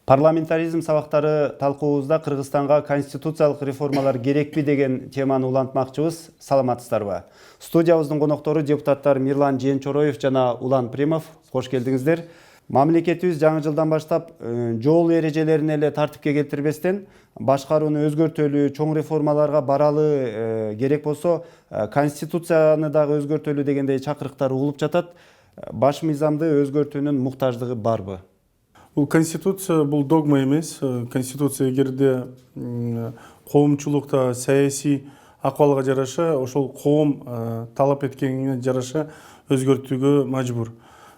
Парламентаризм сабактары талкуубузда Кыргызстанга конституциялык реформалар керекпи деген теманы улантмакчыбыз. Саламатсыздарбы? Студиябыздын коноктору депутаттар Мирлан Жээнчороев жана Улан Примов. Кош келдиңиздер. Мамлекетибиз жаңы жылдан баштап жол эрежелерин эле тартипке келтирбестен башкарууну өзгөртөлү, чоң реформаларга баралы керек болсо конституцияны дагы өзгөртөлү дегендей чакырыктар угулуп жатат. Баш мыйзамды өзгөртүүнүн муктаждыгы барбы? Бұл конституция бұл догма емес. Конституция эгерде коомчулукта саясий акыбалга жараша, ошол коом талап эткенине жараша өзгөртүүгө мажбур.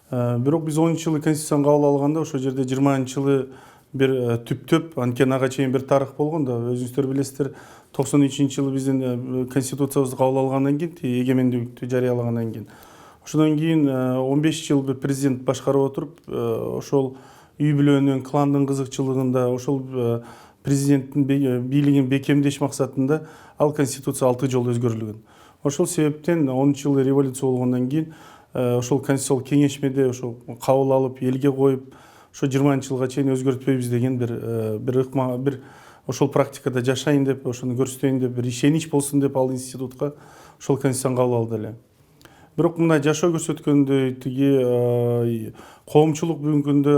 Бирок биз 10 жылы конституцияны кабыл алганда ошол жерде 20 жылы бир түптөп, анткени ага чейин бир тарых болгон да. Өзүңүздөр билесиздер, 93 жылы биздин конституциябызды кабыл алгандан кийин, эгемендүүлүктү жарыялагандан кийин. Ошондон кийин 15 жыл бир президент башкарып отуруп, ошол үй бүлөнүн, кландын кызыкчылыгында, ошол президенттин бийлигин бекемдеш максатында ал конституция 6 жолу өзгөрүлгөн. Ошол себептен 10 жыл революция болгондон кийин ошол конституциялык кеңешмеде ошол кабыл алып, элге коюп, ошо 20 жылга чейин өзгөртпөйбүз деген бир ошол практикада жашайын деп, ошону көрсөтөйүн деп, бир ишенич болсун деп ал институтка ошол конституцияны кабыл алды эле. Бирок мына жашоо көрсөткөндөй тиги коомчулук бүгүнкү күндө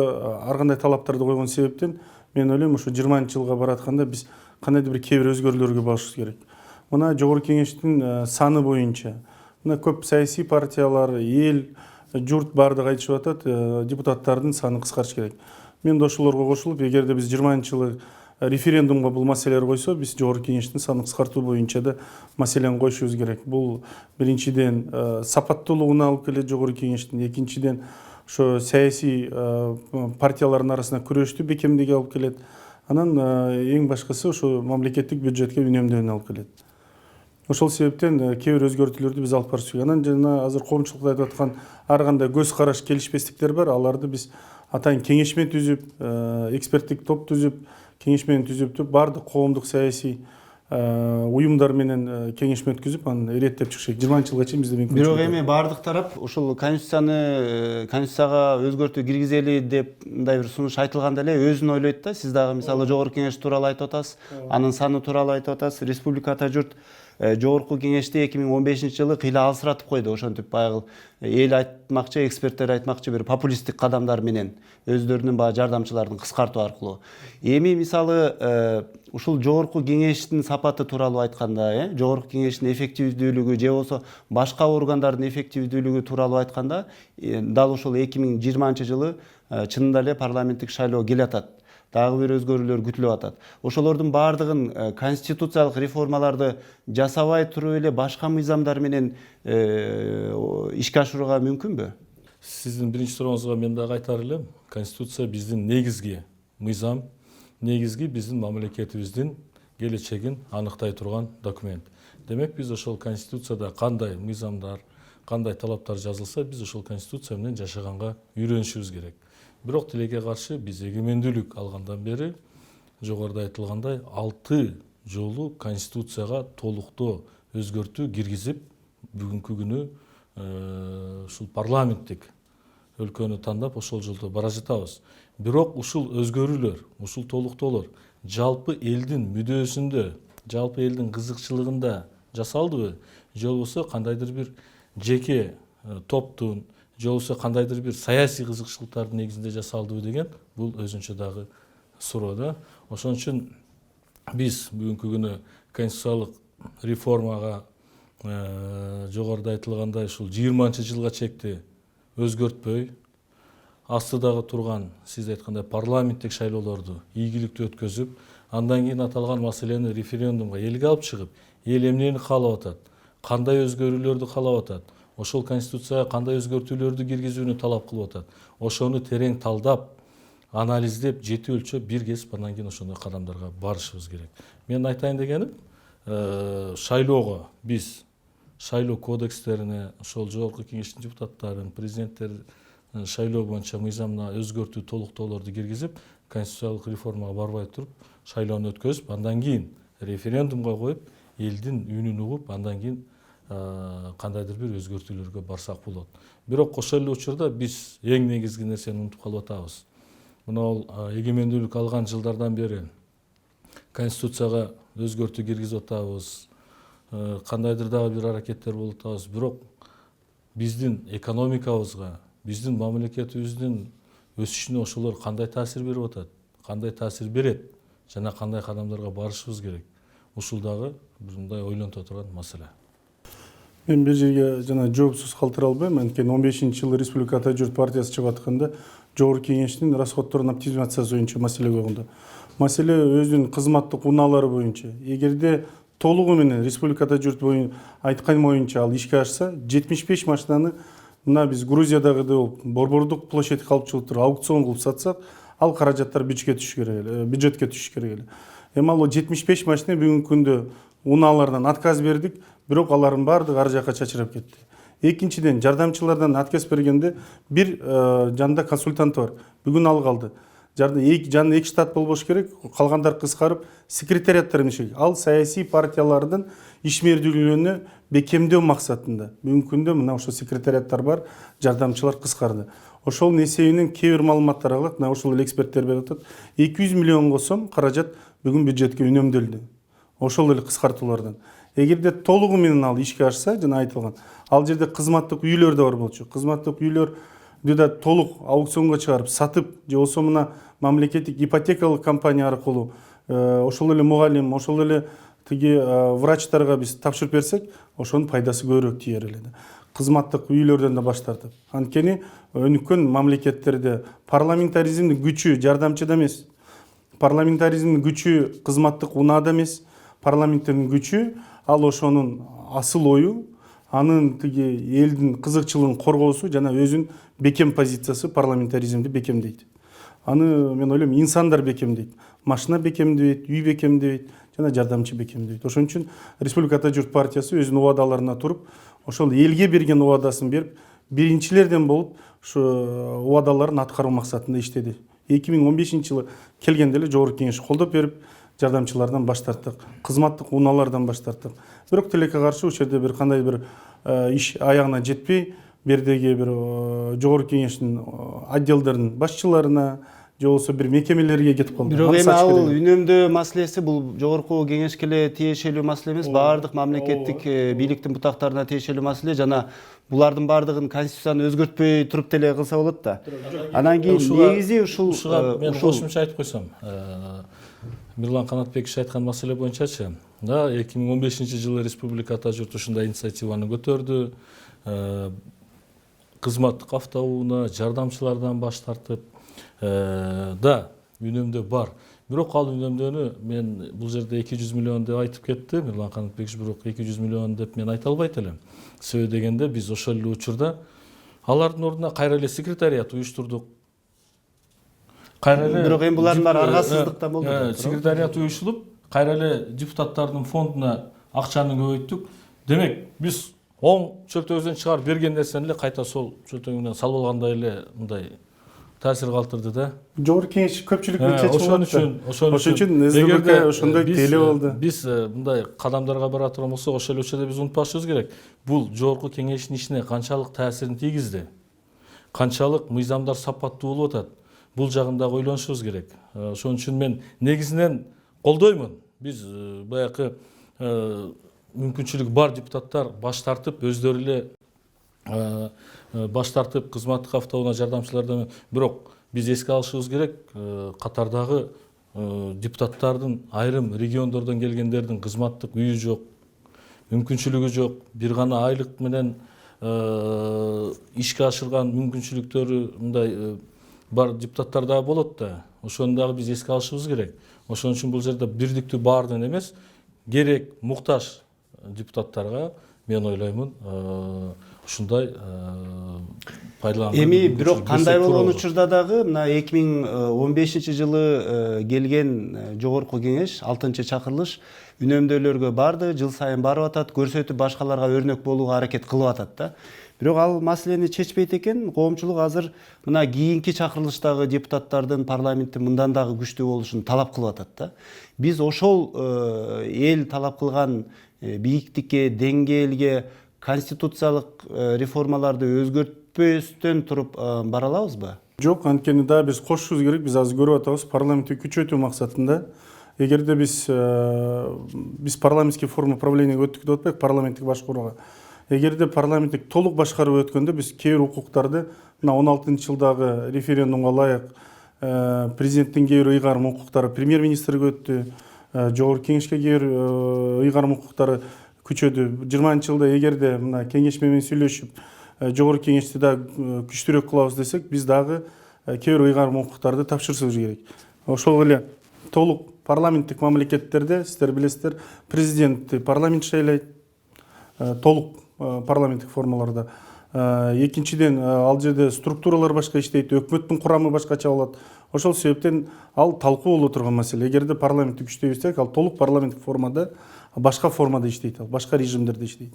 ар кандай талаптарды койгон себептен мен ойлойм, ушу 20 жылга баратканда биз кандайдыр бир кээ бир өзгөрүүлөргө барышыбыз керек. Мына жогорку кеңештин саны боюнча мына көп саясий партиялар, эл, журт баардыгы айтышып атат, депутаттардын саны кыскартыш керек. Мен да ошолорго кошулуп, эгерде биз 20 жылы референдумга бул маселелер койсо, биз жогорку кеңештин санын кыскартуу боюнча да маселени коюшубуз керек. Бул биринчиден сапаттуулугуна алып келет жогорку кеңештин, экинчиден ошо саясий партиялардын арасында күрөштү бекемдеге алып келет. Анан эң башкысы ошо мамлекеттик бюджетке үнөмдөөнү алып келет. Ошол себептен кээ бир өзгөртүүлөрдү биз алып барышыбыз керек. Анан жана азыр коомчулукта айтып аткан ар кандай көз караш, келишпестиктер бар. Аларды биз атайын кеңешме түзүп, эксперттик топ түзүп, кеңешмени түзүп, баардык коомдук саясий уюмдар менен кеңешме өткүзүп, анан иреттеп чыгыш керек. 20 жылга чейин бизде мүмкүнчүлүк. Бирок эми баардык тарап ушул конституцияга өзгөртүү киргизели деп мындай бир сунуш айтылганда эле өзүн ойлойт да. Сиз дагы мисалы жогорку кеңеш тууралуу айтып атасыз, анын саны тууралуу айтып атасыз. Республикада журт жогорку кеңешти 2015 жылы кыйла алсыратып койду. Ошентип баягы эл айтмакчы, эксперттер айтмакчы бир популисттик кадамдар менен өздөрүнүн баягы жардамчыларын кыскартуу аркылуу. Эми мисалы ушул жогорку кеңештин сапаты тууралуу айтканда, жогорку кеңештин эффективдүүлүгү же болбосо башка органдардын эффективдүүлүгү тууралуу айтканда, дал ушул 2020 жылы чынында эле парламенттик шайлоо келатат. Дагы бир өзгөрүүлөр күтүлүп атат. Ошолордун баардыгын конституциялык реформаларды жасабай туруп эле башка мыйзамдар менен ишке ашырууга мүмкүнбү? Сиздин биринчи сурооңузга мен дагы айтар элем, конституция биздин негизги мыйзам, негизги биздин мамлекетибиздин келечегин аныктай турган документ. Демек биз ошол конституцияда кандай мыйзамдар, кандай талаптар жазылса, биз ошол конституция менен жашаганга үйрөнүшүбүз керек. Бирок тилекке каршы биз эгемендүүлүк алгандан бери жогоруда айтылгандай 6 жолу конституцияга толуктоо өзгөртүү киргизип, бүгүнкү күнү ушул парламенттик өлкөнү тандап ошол жолдо бара жатабыз. Бирок ушул өзгөрүүлөр, ушул толуктоолор жалпы элдин мүдөөсүндө, жалпы элдин кызыкчылыгында жасалдыбы, же болбосо кандайдыр бир жеке топтун, же болбосо кандайдыр бир саясий кызыкчылыктардын негизинде жасалдыбы деген бул өзүнчө дагы суроо да. Ошон үчүн биз бүгүнкү күнү конституциялык реформага жогоруда айтылгандай ушул 20 жылга чекти өзгөртпөй, астыдагы турган сиз айткандай парламенттик шайлоолорду ийгиликтүү өткөзүп, андан кийин аталган маселени референдумга элге алып чыгып, эл эмнени каалап атат, кандай өзгөрүүлөрдү каалап атат, ошол конституцияга кандай өзгөртүүлөрдү киргизүүнү талап кылып атат. Ошону терең талдап, анализдеп, жети өлчөп, бир кесип андан кийин ошондой кадамдарга барышыбыз керек. Мен айтайын дегеним, шайлоого биз шайлоо кодекстерине, ошол жогорку кеңештин депутаттарын, президенттер шайлоо боюнча мыйзамына өзгөртүү, толуктоолорду киргизип, конституциялык реформага барбай туруп, шайлоону өткөзүп, андан кийин референдумга коюп, элдин үнүн угуп, андан кийин кандайдыр бир өзгөртүүлөргө барсак болот. Бирок ошол эле учурда биз эң негизги нерсени унутуп калып атабыз. мына эгемендүүлүк алган жылдардан бери конституцияга өзгөртүү киргизип атабыз, кандайдыр дагы бир аракеттер болуп атабыз. Бирок биздин экономикабызга, биздин мамлекетибиздин өсүшүнө ошолор кандай таасир берип атат, кандай таасир берет жана кандай кадамдарга барышыбыз керек. Ушул дагы бир мындай ойлонто турган маселе. Мен бир жерге жана жоопсуз калтыра албайм. Анткени 15-жылы Республика Журт партиясы чыгып атканда жогорку кеңештин расходдордун оптимизациясы боюнча маселе койгонду. Маселе өзүнүн кызматтык унаалары боюнча. Эгерде толугу менен Республикада Журт айткан боюнча ал ишке ашса, 75 машинаны мына биз Грузиядагыдай болуп борбордук площадь калыпчылыктыр аукцион кылып сатсак, ал каражаттар бюджетке түшүш керек эле. Эми ал 75 машина бүгүнкү күндө унаалардан отказ бердик, бирок алардын баардыгы ар жакка чачырап кетти. Экинчиден, жардамчылардан отказ бергенде бир жанында консультант бар. Бүгүн ал калды. Жанында 2 штат болбош керек, калгандар кыскарып, секретариаттар эмне ал саясий партиялардын ишмердүүлүгүнө бекемдөө максатында. Бүгүнкү күндө мына ошо секретариаттар бар, жардамчылар кыскарды. Ошол эсебинен кээ бир маалыматтар алат, мына ошол эксперттер берип атат. 200 миллионго сом каражат бүгүн бюджетке үнөмдөлдү. Ошол эле кыскартуулардан. Эгерде толугу менен ал ишке ашса, жана айтылган, ал жерде кызматтык үйлөр да бар болчу. Кызматтык үйлөр да толук аукционго чыгарып, сатып, же болсо мына мамлекеттик ипотекалык компания аркылуу ошол эле мугалим, ошол эле тиги врачтарга биз тапшырып берсек, ошонун пайдасы көбүрөөк тиер эле. Кызматтык үйлөрдөн да баш тартып. Анткени өнүккөн мамлекеттерде парламентаризмдин күчү жардамчыда эмес. Парламентаризмдин күчү кызматтык унаада эмес. Парламенттин күчү ал ошонун асыл ою, анын тиги элдин кызыкчылыгын коргоосу жана өзүнүн бекем позициясы парламентаризмди бекемдейт. Аны мен ойлойм инсандар бекемдейт. Машина бекемдебейт, үй бекемдебейт жана жардамчы бекемдебейт. Ошон үчүн Республика Журт партиясы өзүнүн убадаларына туруп, ошол элге берген убадасын берип, биринчилерден болуп, ушу убадаларын аткаруу максатында иштеди. 2015-жылы келгенде эле жогорку кеңеш колдоп берип, жардамчылардан баш тарттык, кызматтык унаалардан баш тарттык. Бирок тилекке каршы ушул жерде бир кандай бир иш аягына жетпей, бердеги бир жогорку кеңештин отделдеринин башчыларына же болбосо бир мекемелерге кетип калды. Бирок эми ал үнөмдөө маселеси бул жогорку кеңешке эле тиешелүү маселе эмес, баардык мамлекеттик бийликтин бутактарына тиешелүү маселе жана булардын баардыгын конституцияны өзгөртпөй туруп деле кылса болот да. Анан кийин негизи ушуга мен кошумча айтып койсом, Мирлан Канатбекович айткан маселе боюнчачы, 2015-жылы Республикада Журт ушундай инициативаны көтөрдү. Кызматтык автоунаа, жардамчылардан баш тартып, да, үнөмдөө бар. Бирок ал үнөмдөөнү мен бул жерде 200 миллион деп айтып кетти Мирлан Канатбекович, бирок 200 миллион деп мен айта албайт элем. Себеби дегенде биз ошол эле учурда алардын ордуна кайра эле секретариат уюштурдук. Бирок эми булардын баары аргасыздыктан болду. Секретариат уюштуруп, кайра эле депутаттардын фондуна акчаны көбөйттүк. Демек, биз оң чөлтөгүбүздөн чыгарып берген нерсени эле кайта сол чөлтөгүнөн салып алгандай эле мындай таасир калтырды да. Жогорку кеңеш көпчүлүккө чечип ошон үчүн СДБК ошондой теле болду. Биз мындай кадамдарга бара турган болсок, ошол эле учурда биз унутпашыбыз керек. Бул жогорку кеңештин ишине канчалык таасирин тийгизди? Канчалык мыйзамдар сапаттуу болуп атат? Бул жагын дагы ойлонушубуз керек. Ошон үчүн мен негизинен колдоймун. Биз баягы мүмкүнчүлүгү бар депутаттар баш тартып, өздөрү эле баш тартып кызматтык автоунаа жардамчылардан, бирок биз эске алышыбыз керек, катардагы депутаттардын айрым региондордон келгендердин кызматтык үйү жок, мүмкүнчүлүгү жок, бир гана айлык менен ишке ашырган мүмкүнчүлүктөрү мындай бар депутаттар дагы болот да. Ошону дагы биз эске алышыбыз керек. Ошон үчүн бул жерде бирдиктүү баардыгын эмес, керек муктаж депутаттарга мен ойлоймун ушундай пайдаланган. Эми бирок кандай болгон учурда дагы мына 2015-жылы келген жогорку кеңеш 6-чакырылыш үнөмдөөлөргө барды, жыл сайын барып атат, көрсөтүп башкаларга өрнөк болууга аракет кылып атат да. Бирок ал маселени чечпейт экен. Коомчулук азыр мына кийинки чакырылыштагы депутаттардын парламентте мындан дагы күчтүү болушун талап кылып атат да. Биз ошол эл талап кылган бийиктикке, деңгээлге конституциялык реформаларды өзгөртпөстөн туруп бара алабызбы? Жок, анткени да биз кошушубуз керек. Биз азыр көрүп атабыз парламентти күчөтүү максатында. Эгерде биз парламентский форма правлениеге өттүк деп атпайбы, парламенттик башкарууга. Эгерде парламенттик толук башкаруу өткөндө биз кээ бир укуктарды мына 16-жылдагы референдумга ылайык президенттин кээ бир ыйгарым укуктары премьер-министрге өттү, жогорку кеңешке кээ бир ыйгарым укуктары күчөдү. 20-жылда эгерде мына кеңеш менен сүйлөшүп, жогорку кеңешти да күчтүүрөөк кылабыз десек, биз дагы кээ бир ыйгарым укуктарды тапшырышыбыз керек. Ошол эле толук парламенттик мамлекеттерде сиздер билесиздер, президентти парламент шайлайт, толук парламенттик формаларда. Экинчиден, ал жерде структуралар башка иштейт, өкмөттүн курамы башкача болот. Ошол себептен ал талкуу боло турган маселе. Эгерде парламентти күчтөйбүзсек, ал толук парламенттик формада, башка формада иштейт, ал башка режимдерде иштейт.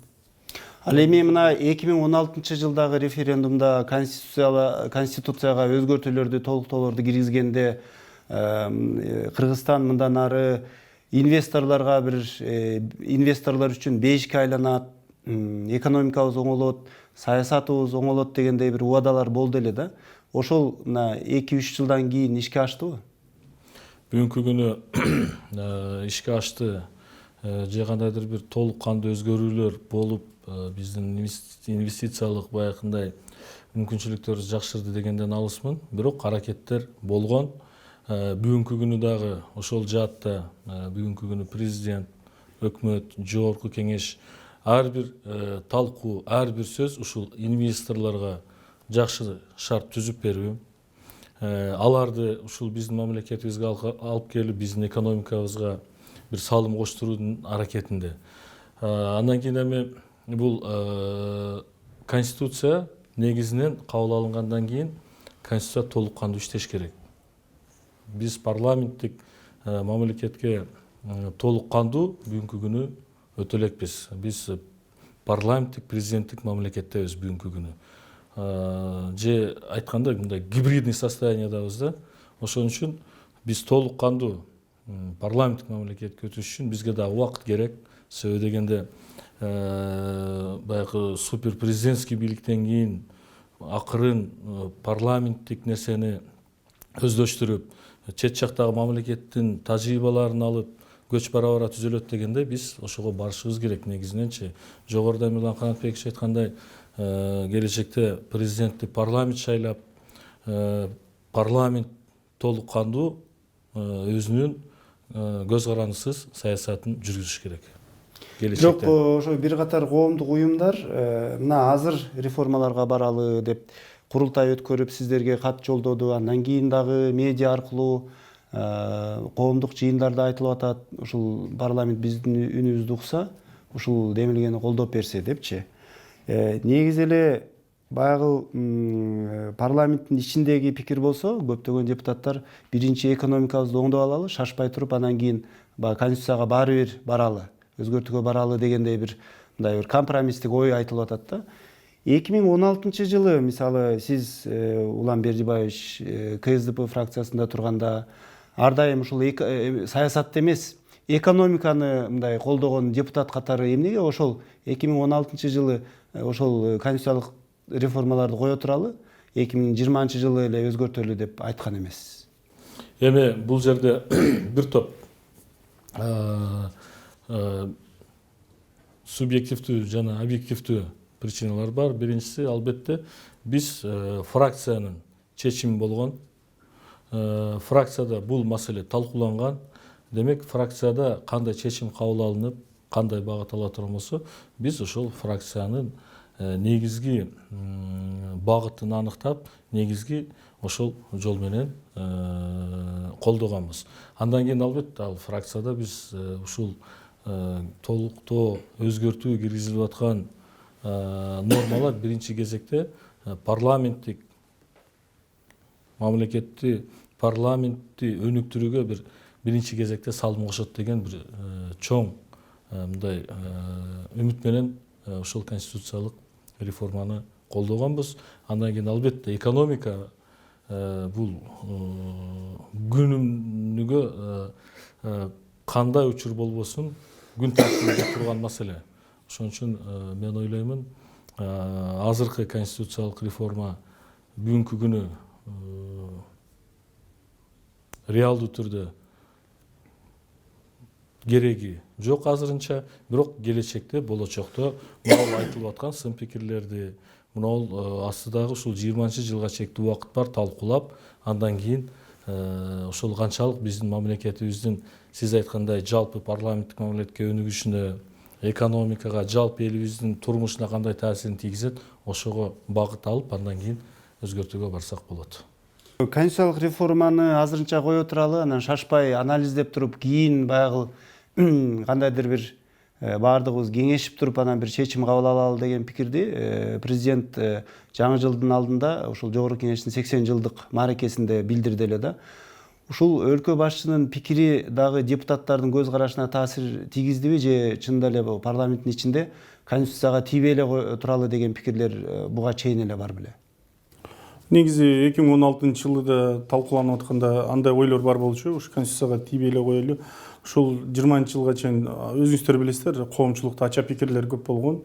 Ал эми мына 2016-жылдагы референдумда конституцияга өзгөртүүлөрдү, толуктоолорду киргизгенде Кыргызстан мындан ары инвесторлор үчүн бешикке айланат, экономикабыз оңолот, саясатыбыз оңолот дегендей бир убадалар болду эле да. Ошол мына 2-3 жылдан кийин ишке аштыбы? Бүгүнкү күнү ишке ашты. Же кандайдыр бир толук кандуу өзгөрүүлөр болуп, биздин инвестициялык баягындай мүмкүнчүлүктөрү жакшырды дегенден алысмын. Бирок аракеттер болгон. Бүгүнкү күнү дагы ошол жаатта бүгүнкү күнү президент, өкмөт, жогорку кеңеш ар бир талкуу, ар бир сөз ушул инвесторлорго жакшы шарт түзүп берүү, аларды ушул биздин мамлекетибизге алып келип, биздин экономикабызга бир салым коштуруунун аракетинде. Андан кийин эми бул конституция негизинен кабыл алынгандан кийин конституция толук кандуу иштеш керек. Биз парламенттик мамлекетке толук кандуу бүгүнкү күнү өтө элекпиз. Биз парламенттик президенттик мамлекеттебиз бүгүнкү күнү. Же айтканда мындай гибридный состояниедабыз да. Ошон үчүн биз толук кандуу парламенттик мамлекетке өтүш үчүн бизге дагы убакыт керек. Себеби дегенде баягы супер президентский бийликтен кийин акырын парламенттик нерсени өздөштүрүп, чет жактагы мамлекеттин тажрыйбаларын алып, көч бара түзөлөт дегенде биз ошого барышыбыз керек негизиненчи. Жогоруда Мирлан Канатбекович айткандай, келечекте президенттик парламент шайлап, парламент толук кандуу өзүнүн көз карандысыз саясатын жүргүзүш керек. Бирок ошо бир катар коомдук уюмдар мына азыр реформаларга баралы деп курултай өткөрүп сиздерге кат жолдоду. Андан кийин дагы медиа аркылуу коомдук жыйындарда айтылып атат, ушул парламент биздин үнүбүздү укса, ушул демилгени колдоп берсе депчи. Негизи эле баягы парламенттин ичиндеги пикир болсо, көптөгөн депутаттар биринчи экономикабызды оңдоп алалы, шашпай туруп, анан кийин конституцияга баары бир баралы, өзгөртүүгө баралы дегендей бир мындай бир компромисстик ой айтылып атат да. 2016-жылы мисалы сиз Улан Бердибаевич КСДП фракциясында турганда ар дайым ушул саясатты эмес, экономиканы мындай колдогон депутат катары эмнеге ошол 2016-жылы ошол конституциялык реформаларды кое туралы 2020-жылы эле өзгөртөлү деп айткан эмессиз? Эми бул жерде бир топ субъективдүү жана объективдүү причиналар бар. Биринчиси, албетте, биз фракциянын чечими болгон. Фракцияда бул маселе талкууланган. Демек, фракцияда кандай чечим кабыл алынып, кандай багыт ала турган болсо, биз ошол фракциянын негизги багытын аныктап, негизги ошол жол менен колдоганбыз. Андан кийин албетте ал фракцияда биз ушул толуктоо, өзгөртүү киргизилип аткан нормалар биринчи кезекте парламенттик мамлекетти, парламентти өнүктүрүүгө биринчи кезекте салым кошот деген бир чоң мындай үмүт менен ошол конституциялык реформаны колдогонбуз. Андан кийин албетте экономика бул күнүгө кандай учур болбосун күн тартибинде турган маселе. Ошон үчүн мен ойлоймун, азыркы конституциялык реформа бүгүнкү күнү реалдуу түрдө кереги жок азырынча, бирок келечекте болочокто мынау айтылып аткан сын пикирлерди мынау астыдагы ушул 20-жылга чектүү убакыт бар талкуулап, андан кийин ошол канчалык биздин мамлекетибиздин сиз айткандай жалпы парламенттик мамлекетке өнүгүшүнө, экономикага, жалпы элибиздин турмушуна кандай таасирин тийгизет, ошого багыт алып, андан кийин өзгөртүүгө барсак болот. Конституциялык реформаны азырынча кое туралы, анан шашпай анализдеп туруп, кийин баягы кандайдыр бир баардыгыбыз кеңешип туруп анан бир чечим кабыл алалы деген пикирди президент жаңы жылдын алдында ушул Жогорку Кеңештин 80-жылдык мааракесинде билдирди эле да. Ушул өлкө башчысынын пикири дагы депутаттардын көз карашына таасир тийгиздиби же чынында эле парламенттин ичинде конституцияга тийбей эле туралы деген пикирлер буга чейин эле бар беле? Негизи 2016-жылы да талкууланып атканда андай ойлор бар болчу, ушу конституцияга тийбей эле коелу. Ушул 20-жылга чейин өзүңүздөр билесиздер, коомчулукта ача пикирлер көп болгон.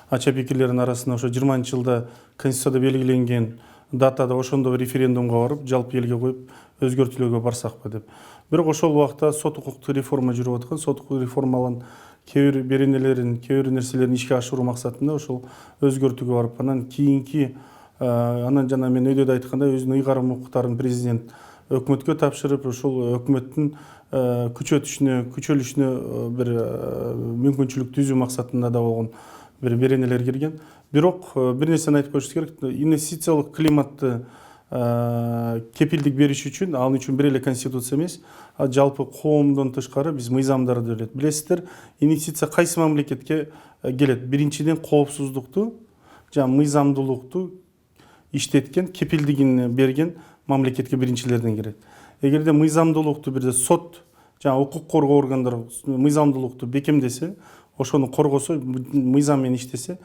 Ача пикирлердин арасында ошо 20-жылда конституцияда белгиленген датада ошондо референдумга барып, жалпы элге коюп, өзгөртүүлөргө барсакпы деп. Бирок ошол убакта сот укуктук реформа жүрүп аткан, сот укуктук реформалан кээ бир беренелерин, кээ бир нерселерин ишке ашыруу максатында ошол өзгөртүүгө барып, анан кийинки анан жана мен өйдө да айткандай өзүнүн ыйгарым укуктарын президент өкмөткө тапшырып, ошол өкмөттүн күчөлүшүнө бир мүмкүнчүлүк түзүү максатында да болгон бир беренелер кирген. Бирок бир нерсени айтып коюш керек, инвестициялык климатты кепилдик бериш үчүн, ал үчүн бир эле конституция эмес, жалпы коомдон тышкары биз мыйзамдарды билет. Билесиздер, инвестиция кайсы мамлекетке келет? Биринчиден коопсуздукту, жана мыйзамдуулукту иштеткен, кепилдигин берген мамлекетке биринчилерден кирет. Эгерде мыйзамдуулукту бирде сот жана укук коргоо органдары мыйзамдуулукту бекемдесе, ошону коргосо, мыйзам менен иштесе,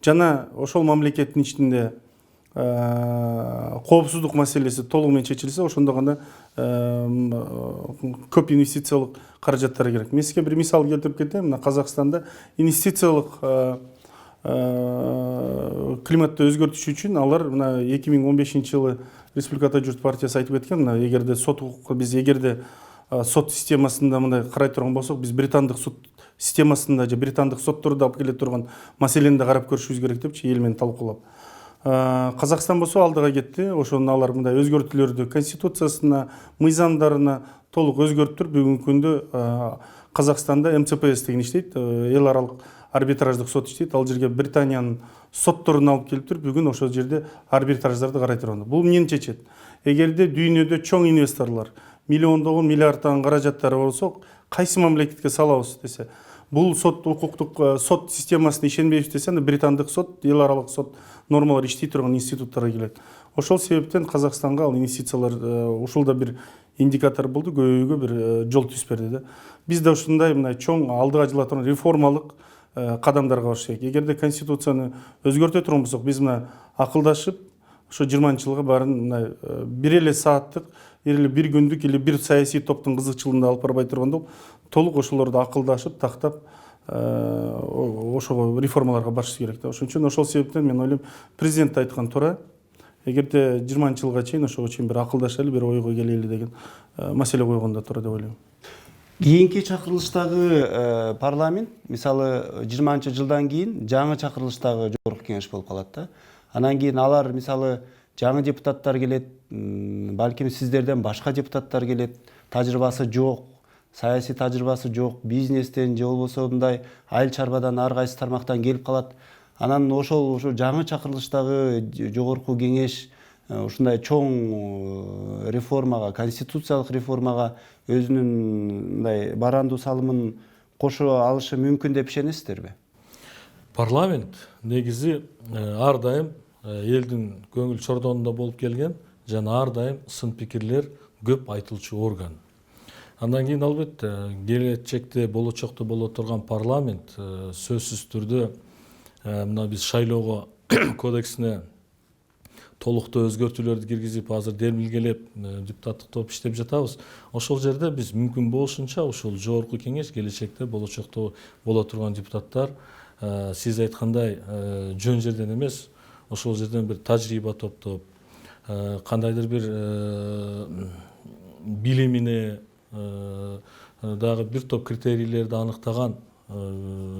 жана ошол мамлекеттин ичинде коопсуздук маселеси толугу менен чечилсе, ошондо гана көп инвестициялык каражаттар керек. Мен сизге бир мисал келтирип кетем. Мына Казакстанда инвестициялык климатты өзгөртүш үчүн алар мына 2015-жылы Республикада журт партиясы айтып кеткен, мына эгерде сот укукка биз эгерде сот системасында мындай карай турган болсок, биз британдык сот системасында же британдык соттордо алып келе турган маселени да карап көрүшүбүз керек депчи, эл менен талкуулап. Казакстан болсо алдыга кетти. Ошону алар мындай өзгөртүүлөрдү конституциясына, мыйзамдарына толук өзгөртүп, бүгүнкү күндө Казакстанда МЦПС деген иштейт, эл аралык арбитраждык сот иштейт. Ал жерге Британиянын сотторун алып келип туруп, бүгүн ошол жерде арбитраждарды карай турган. Бул эмнени чечет? Эгерде дүйнөдө чоң инвесторлор миллиондогон, миллиарддаган каражаттары болсо, кайсы мамлекетке салабыз десе, бул сот укуктук сот системасына ишенбейбиз десе, британдык сот, эл аралык сот нормалар иштей турган институттарга келет. Ошол себептен Казакстанга ал инвестициялар ушул да бир индикатор болду, көбөйүүгө бир жол түзүп берди да. Биз да ушундай мына чоң алдыга жыла турган реформалык кадамдарга барыш керек. Эгерде конституцияны өзгөртө турган болсок, биз мына акылдашып, ошо 20-жылга баарын мына бир эле сааттык, или бир күндүк, или бир саясий топтун кызыкчылыгында алып барбай турганда, толук ошолорду акылдашып, тактап, ошого реформаларга барыш керек да. Ошон үчүн ошол себептен мен ойлойм, президент айткан туура. Эгерде 20-жылга чейин ошого чейин бир акылдашалы, бир ойго келели деген маселе койгондо туура деп ойлойм. Кийинки чакырылыштагы парламент, мисалы 20-жылдан кийин жаңы чакырылыштагы Жогорку Кеңеш болуп калат да. Анан кийин алар мисалы жаңы депутаттар келет, балким сиздерден башка депутаттар келет, тажрыйбасы жок, саясий тажрыйбасы жок, бизнестен же болбосо мындай айыл чарбадан ар кайсы тармактан келип калат. Анан ошол жаңы чакырылыштагы Жогорку Кеңеш ушундай чоң реформага, конституциялык реформага өзүнүн мындай барандуу салымын кошо алышы мүмкүн деп ишенесиздерби? Парламент негизи ар дайым элдин көңүл чордонунда болуп келген, жана ар дайым сын пикирлер көп айтылчу орган. Андан кийин албетте келечекте болочокто боло турган парламент сөзсүз түрдө мына биз шайлоого кодексине толуктуу өзгөртүүлөрдү киргизип, азыр демилгелеп депутаттык топ иштеп жатабыз. Ошол жерде биз мүмкүн болушунча ушул Жогорку Кеңеш келечекте болочокто боло турган депутаттар сиз айткандай жөн жерден эмес, ошол жерден бир тажрыйба топтоп, кандайдыр бир билимине дагы бир топ критерийлерди аныктаган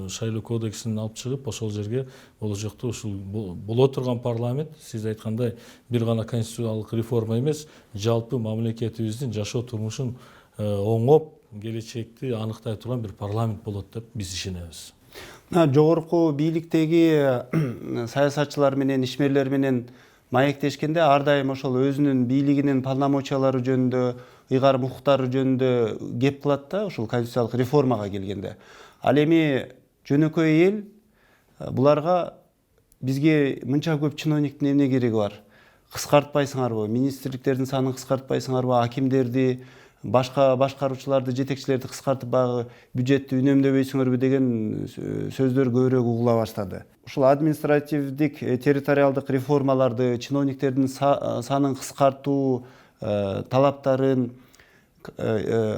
шайлоо кодексин алып чыгып, ошол жерге боложокто ушул боло турган парламент, сиз айткандай, бир гана конституциялык реформа эмес, жалпы мамлекетибиздин жашоо турмушун оңоп, келечекти аныктай турган бир парламент болот деп биз ишенебиз. Жогорку бийликтеги саясатчылар менен, ишмерлер менен маектешкенде ар дайым ошол өзүнүн бийлигинин полномочиялары жөнүндө, ыйгарым укуктары жөнүндө кеп кылат да, ушул конституциялык реформага келгенде. Ал эми жөнөкөй эл буларга бизге мынча көп чиновниктин эмне кереги бар? Кыскартпайсыңарбы? Министрликтердин санын кыскартпайсыңарбы? Акимдерди, башка башкаруучуларды, жетекчилерди кыскартып багы бюджетти үнөмдөбөйсүңөрбү деген сөздөр көбүрөөк угула баштады. Ушул административдик, территориалдык реформаларды, чиновниктердин санын кыскартуу талаптарын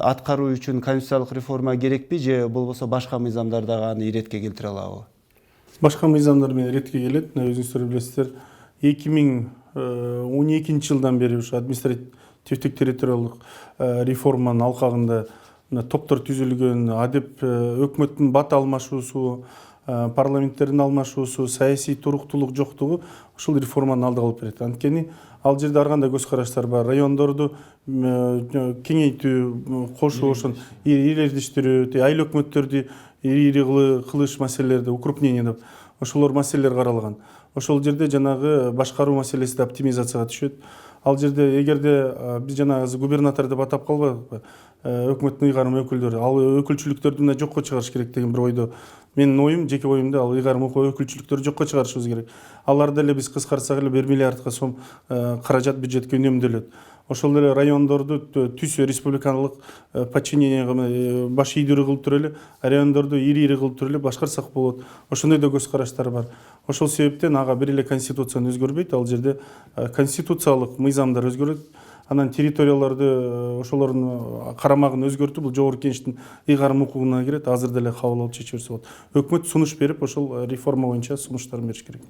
аткаруу үчүн конституциялык реформа керекпи же болбосо башка мыйзамдар дагы аны иретке келтире алабы? Башка мыйзамдар менен иретке келет. Өзүңүздөр билесиздер, 2012 жылдан бери ушу административдик территориалдык реформанын алкагында топтор түзүлгөн, адеп өкмөттүн бат алмашуусу, парламенттердин алмашуусу, саясий туруктуулук жоктугу ушул реформанын алдыга алып берет. Анткени ал жерде ар кандай көз караштар бар. Райондорду кеңейтүү, кошуу, ошон ирилештирүү, айыл өкмөттөрдү ири кылыш маселелерди, укрупнение деп ошолор маселелер каралган. Ошол жерде жанагы башкаруу маселеси да оптимизацияга түшөт. Ал жерде эгерде биз жанагы губернатор деп атап калбайбызбы, өкмөттүн ыйгарым өкүлдөрү, ал өкүлчүлүктөрдү мына жокко чыгарыш керек деген бир ойдо. Менин оюм, жеке оюмда, ал ыйгарым өкүлчүлүктөрдү жокко чыгарышыбыз керек. Аларды эле биз кыскартсак эле 1 миллиардка сом каражат бюджетке үнөмдөлөт. Ошол эле райондорду түз республикалык подчиненияга баш ийдүүрү кылып туруп эле, райондорду ири кылып туруп эле башкарсак болот. Ошондой да көз караштар бар. Ошол себептен ага бир эле конституцияны өзгөрбөйт, ал жерде конституциялык мыйзамдар өзгөрөт. Анан территорияларды ошолордун карамагын өзгөртүү бул жогорку кеңештин ыйгарым укугуна кирет. Азыр деле кабыл алып чечип берсе болот. Өкмөт сунуш берип, ошол реформа боюнча сунуштарын бериш керек.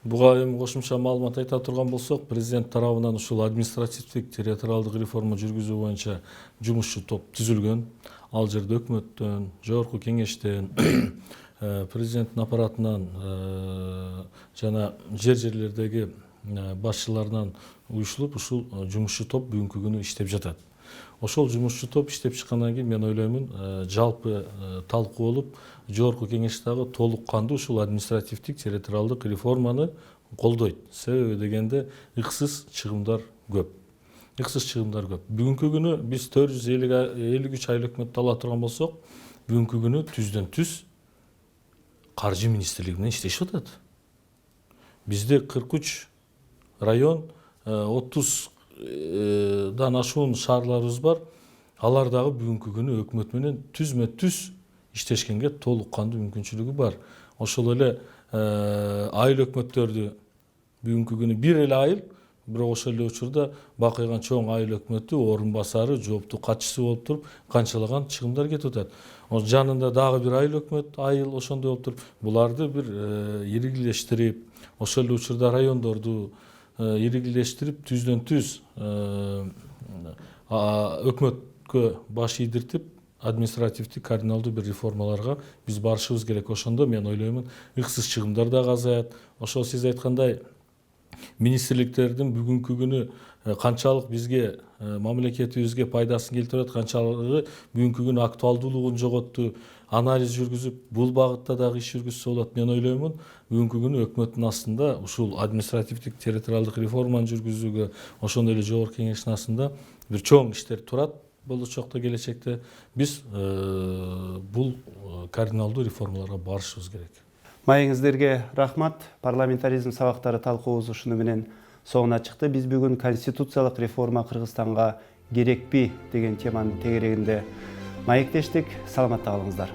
Буга эми кошумча маалымат айта турган болсок, президент тарабынан ушул административдик территориалдык реформа жүргүзүү боюнча жумушчу топ түзүлгөн. Ал жерде өкмөттөн, жогорку кеңештен, президенттин аппаратынан жана жерлердеги башчыларынан уюшулуп, ушул жумушчу топ бүгүнкү күнү иштеп жатат. Ошол жумушчу топ иштеп чыккандан кийин мен ойлоймун, жалпы талкуу болуп, жогорку кеңеш дагы толук кандуу ушул административдик территориалдык реформаны колдойт. Себеби дегенде ыксыз чыгымдар көп. Бүгүнкү күнү биз 453 айыл өкмөттү ала турган болсок, бүгүнкү күнү түздөн түз каржы министрлиги менен иштешип атат. Бизде 43 район, 30дан ашуун шаарларыбыз бар. Алар дагы бүгүнкү күнү өкмөт менен түзмө түз иштешкенге толук кандуу мүмкүнчүлүгү бар. Ошол эле айыл өкмөттөрдү бүгүнкү күнү бир эле айыл, бирок ошол эле учурда бакыйган чоң айыл өкмөтү орун басары, жооптуу катчысы болуп туруп, канчалаган чыгымдар кетип атат. Жанында дагы бир айыл өкмөт, айыл ошондой болуп туруп, буларды бир иригилештирип, ошол эле учурда райондорду иригилештирип, түздөн түз өкмөткө баш ийдиртип, административдик кардиналдуу бир реформаларга биз барышыбыз керек. Ошондо мен ойлоймун, ыксыз чыгымдар да азаят. Ошол сиз айткандай министрликтердин бүгүнкү күнү канчалык бизге, мамлекетибизге пайдасын келтирет, канчалыгы бүгүнкү күнү актуалдуулугун жоготту, анализ жүргүзүп, бул багытта дагы иш жүргүзсө болот. Мен ойлоймун, бүгүнкү күнү өкмөттүн астында ушул административдик территориалдык реформаны жүргүзүүгө, ошондой эле жогорку кеңештин астында бир чоң иштер турат болочокто, келечекте. Биз бул кардиналдуу реформаларга барышыбыз керек. Маегиңиздерге рахмат. Парламентаризм сабактары талкуубуз ушуну менен соңуна чыкты. Биз бүгүн конституциялык реформа Кыргызстанга керекпи деген теманын тегерегинде маектештик. Саламатта калыңыздар.